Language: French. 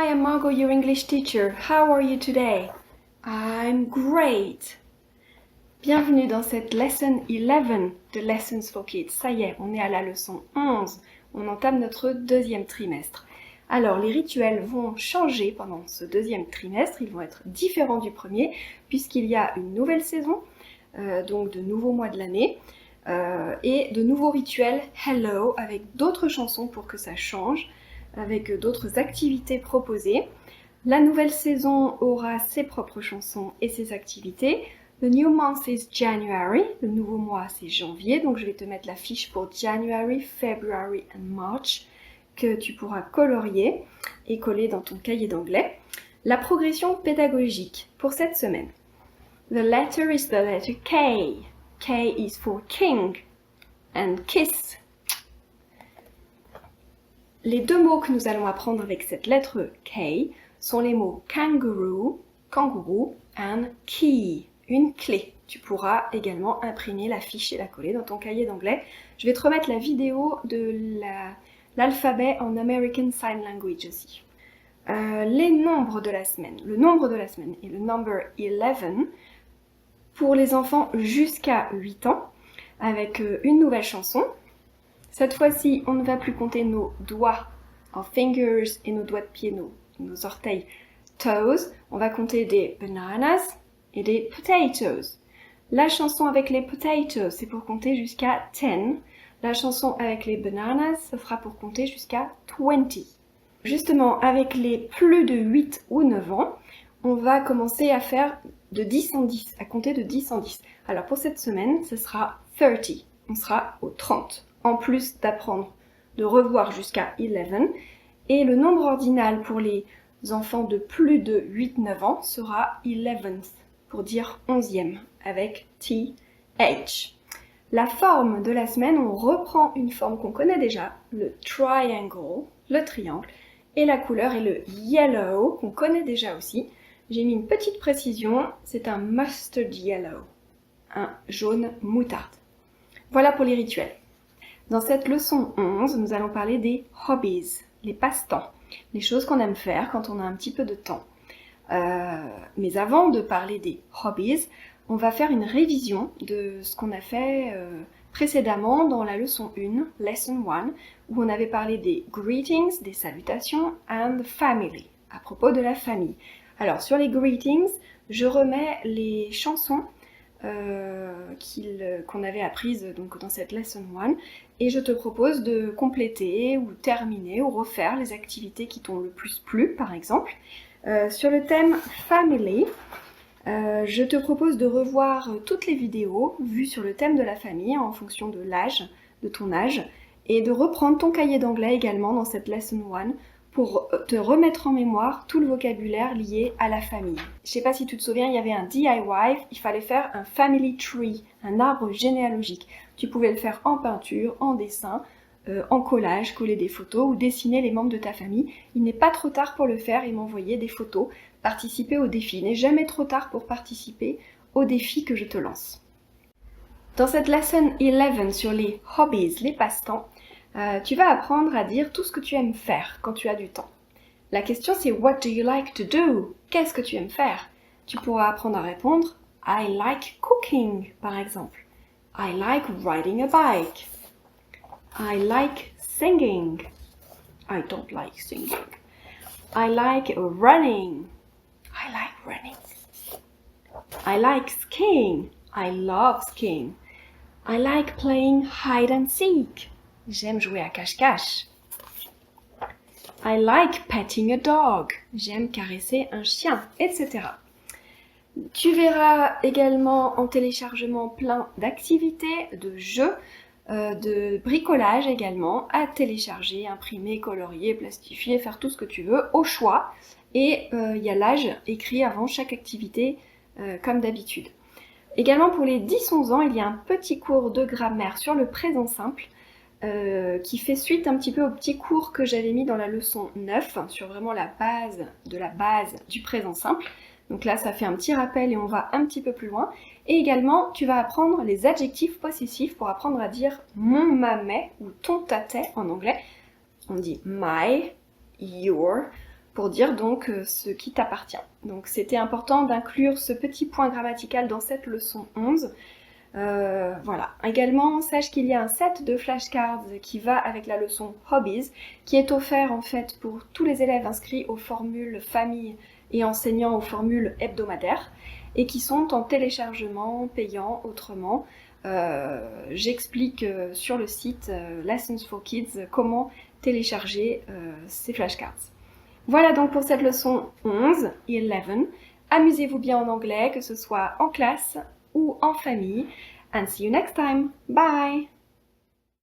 Hi, I'm Margot, your English teacher. How are you today? I'm great. Bienvenue dans cette lesson 11 de Lessons for Kids. Ça y est, on est à la leçon 11. On entame notre deuxième trimestre. Alors, les rituels vont changer pendant ce deuxième trimestre. Ils vont être différents du premier, puisqu'il y a une nouvelle saison, donc de nouveaux mois de l'année, et de nouveaux rituels Hello, avec d'autres chansons pour que ça change, avec d'autres activités proposées. La nouvelle saison aura ses propres chansons et ses activités. The new month is January. Le nouveau mois, c'est janvier. Donc, je vais te mettre la fiche pour January, February and March que tu pourras colorier et coller dans ton cahier d'anglais. La progression pédagogique pour cette semaine. The letter is the letter K. K is for king and kiss. Les deux mots que nous allons apprendre avec cette lettre K sont les mots kangaroo, kangourou, and key, une clé. Tu pourras également imprimer la fiche et la coller dans ton cahier d'anglais. Je vais te remettre la vidéo de l'alphabet en American Sign Language aussi. Les nombres de la semaine. Le nombre de la semaine est le number 11 pour les enfants jusqu'à 8 ans avec une nouvelle chanson. Cette fois-ci, on ne va plus compter nos doigts en fingers et nos doigts de pied, nos orteils toes. On va compter des bananas et des potatoes. La chanson avec les potatoes, c'est pour compter jusqu'à 10. La chanson avec les bananas, ce sera pour compter jusqu'à 20. Justement, avec les plus de 8 ou 9 ans, on va commencer à faire de 10 en 10, à compter de 10 en 10. Alors pour cette semaine, ce sera 30. On sera au 30. En plus d'apprendre, de revoir jusqu'à 11. Et le nombre ordinal pour les enfants de plus de 8-9 ans sera 11th, pour dire 11e, avec TH. La forme de la semaine, on reprend une forme qu'on connaît déjà, le triangle, le triangle, et la couleur est le yellow, qu'on connaît déjà aussi. J'ai mis une petite précision, c'est un mustard yellow, un jaune moutarde. Voilà pour les rituels. Dans cette leçon 11, nous allons parler des hobbies, les passe-temps, les choses qu'on aime faire quand on a un petit peu de temps. Mais avant de parler des hobbies, on va faire une révision de ce qu'on a fait précédemment dans la leçon 1, lesson 1, où on avait parlé des greetings, des salutations, and family, à propos de la famille. Alors sur les greetings, je remets les chansons qu'on avait apprises donc, dans cette lesson 1 et je te propose de compléter ou terminer ou refaire les activités qui t'ont le plus plu par exemple. Sur le thème family, je te propose de revoir toutes les vidéos vues sur le thème de la famille en fonction de l'âge, de ton âge, et de reprendre ton cahier d'anglais également dans cette lesson 1 pour te remettre en mémoire tout le vocabulaire lié à la famille. Je sais pas si tu te souviens, il y avait un DIY, il fallait faire un family tree, un arbre généalogique. Tu pouvais le faire en peinture, en dessin, en collage, coller des photos ou dessiner les membres de ta famille. Il n'est pas trop tard pour le faire et m'envoyer des photos, participer au défi. Il n'est jamais trop tard pour participer au défi que je te lance. Dans cette lesson 11 sur les hobbies, les passe-temps, tu vas apprendre à dire tout ce que tu aimes faire quand tu as du temps. La question c'est what do you like to do? Qu'est-ce que tu aimes faire? Tu pourras apprendre à répondre I like cooking par exemple. I like riding a bike. I like singing. I don't like singing. I like running. I like running. I like skiing. I love skiing. I like playing hide and seek. J'aime jouer à cache-cache. I like petting a dog. J'aime caresser un chien, etc. Tu verras également en téléchargement plein d'activités, de jeux, de bricolage également, à télécharger, imprimer, colorier, plastifier, faire tout ce que tu veux, au choix. Et il y a l'âge écrit avant chaque activité, comme d'habitude. Également pour les 10-11 ans, il y a un petit cours de grammaire sur le présent simple, qui fait suite un petit peu au petit cours que j'avais mis dans la leçon 9 sur vraiment la base de la base du présent simple. Donc là, ça fait un petit rappel et on va un petit peu plus loin. Et également, tu vas apprendre les adjectifs possessifs pour apprendre à dire mon, ma, mes ou ton, ta, tes en anglais. On dit my, your, pour dire donc ce qui t'appartient. Donc c'était important d'inclure ce petit point grammatical dans cette leçon 11. Voilà. Également, sache qu'il y a un set de flashcards qui va avec la leçon Hobbies, qui est offert en fait pour tous les élèves inscrits aux formules famille et enseignants aux formules hebdomadaires, et qui sont en téléchargement payant autrement. J'explique sur le site Lessons for Kids comment télécharger ces flashcards. Voilà donc pour cette leçon 11 et 11. Amusez-vous bien en anglais, que ce soit en classe ou en famille. And see you next time. Bye!